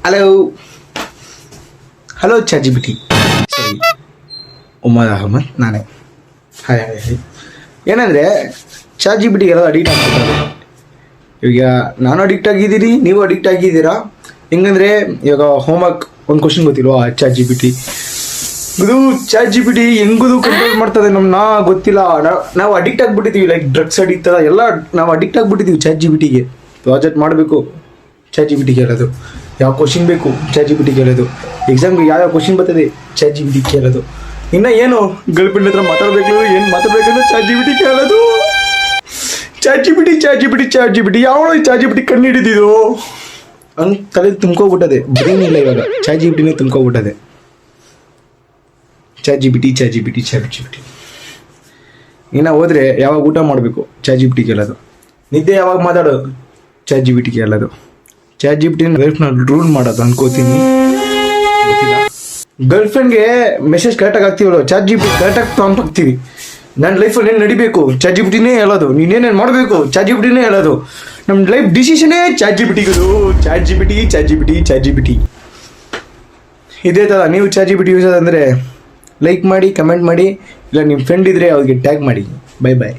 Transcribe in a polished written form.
Hello hello chat G P T. ಸರಿ, ಉಮರ್ ಅಹಮದ್ ನಾನೇ. Hi hi hi. ಏನಂದರೆ ಚಾಟ್ ಜಿ ಪಿ ಟಿಗೆಲ್ಲ ಅಡಿಕ್ಟ್ ಆಗ್ತಿದ್ದಾರೆ. ಈಗ ನಾನು ಅಡಿಕ್ಟ್ ಆಗಿದ್ದೀನಿ, ನೀವು ಅಡಿಕ್ಟ್ ಆಗಿದ್ದೀರಾ. ಹೆಂಗಂದರೆ ಇವಾಗ ಹೋಮ್ವರ್ಕ್ ಒಂದು ಕ್ವಶನ್ ಗೊತ್ತಿಲ್ವಾ, ಚಾಟ್ ಜಿ ಪಿ ಟಿ ಇದು ಚಾಟ್ ಜಿ ಪಿ ಟಿ ಹೆಂಗುದು ಕಂಟ್ರೋಲ್ ಮಾಡ್ತದೆ ನಮ್ಮನ್ನ ಗೊತ್ತಿಲ್ಲ. ನಾವು ಅಡಿಕ್ಟ್ ಆಗಿಬಿಟ್ಟಿದ್ದೀವಿ, ಲೈಕ್ ಡ್ರಗ್ಸ್ ಅಡಿಕ್ಟ್ ಎಲ್ಲ ನಾವು ಅಡಿಕ್ಟ್ ಆಗಿಬಿಟ್ಟಿದ್ದೀವಿ ಚಾಟ್ ಜಿ ಪಿ ಟಿಗೆ. ಪ್ರಾಜೆಕ್ಟ್ ಮಾಡಬೇಕು ಚಾಟ್ ಜಿ ಪಿ ಟಿ ಕೇಳೋದು, ಯಾವ ಕ್ವಶನ್ ಬೇಕು ಚಾಟ್ ಜಿ ಪಿ ಟಿ ಕೇಳೋದು, ಎಕ್ಸಾಮ್ಗೆ ಯಾವ್ಯಾವ ಕ್ವಶನ್ ಬರ್ತದೆ ಚಾಟ್ ಜಿ ಪಿ ಟಿ ಕೇಳೋದು, ಇನ್ನು ಏನು ಗರ್ಲ್ ಫ್ರೆಂಡ್ ಹತ್ರ ಮಾತಾಡಬೇಕು, ಏನು ಮಾತಾಡಬೇಕಂದ್ರೆ ಚಾಟ್ ಜಿ ಪಿ ಟಿ ಕೇಳೋದು. Chat G P T chat G P T chat G P T ಯಾವ ಚಾಟ್ ಜಿ ಪಿ ಟಿ ಕಣ್ಣು ಹಿಡಿದಿದ್ದು ಹಂಗೆ ತಲೆಗೆ ತುಂಬ್ಕೋಬಿಟ್ಟದೆ. ಬ್ರೈನ್ ಇಲ್ಲ ಇವಾಗ, ಚಾಟ್ ಜಿ ಪಿ ಟಿನೇ ತುಂಬ್ಕೋಬಿಟ್ಟದೆ. Chat G P T chat G P T chat G P T. ಇನ್ನು ಹೋದರೆ ಯಾವಾಗ ಊಟ ಮಾಡಬೇಕು ಚಾಟ್ ಜಿ ಪಿ ಟಿ ಕೇಳೋದು, ನಿದ್ದೆ ಯಾವಾಗ ಮಾತಾಡೋದು ಚಾಟ್ ಜಿ ಪಿ ಟಿ ಕೇಳೋದು. ಚಾಟ್ ಜಿ ಪಿ ಟಿನ ಲೈಫ್ನ ರೂಲ್ ಮಾಡೋದು ಅನ್ಕೋತೀನಿ, ಗೊತ್ತಿಲ್ಲ. ಗರ್ಲ್ ಫ್ರೆಂಡ್ಗೆ ಮೆಸೇಜ್ ಕರೆಕ್ಟಾಗಿ ಆಗ್ತೀವಲ್ಲ, ಚಾಟ್ ಜಿ ಪಿ ಟಿ ಕರೆಕ್ಟಾಗಿ ತೊಗೊಂಡು ಹೋಗ್ತೀವಿ. ನನ್ನ ಲೈಫಲ್ಲಿ ಏನು ನಡಿಬೇಕು ಚಾಟ್ ಜಿ ಪಿ ಟಿನೇ ಹೇಳೋದು, ನೀನೇನೇನು ಮಾಡಬೇಕು ಚಾಟ್ ಜಿ ಪಿ ಟಿನೇ ಹೇಳೋದು. ನಮ್ಮ ಲೈಫ್ ಡಿಸಿಷನೇ ಚಾಟ್ ಜಿ ಪಿ ಟಿಗದು. Chat G P T chat G P T chat G P T. ಇದೇ ಥರ ನೀವು chat G P T use ಅಂದರೆ ಲೈಕ್ ಮಾಡಿ, ಕಮೆಂಟ್ ಮಾಡಿ, ಇಲ್ಲ ನಿಮ್ಮ ಫ್ರೆಂಡ್ ಇದ್ದರೆ ಅವ್ರಿಗೆ ಟ್ಯಾಗ್ ಮಾಡಿ. ಬೈ ಬಾಯ್.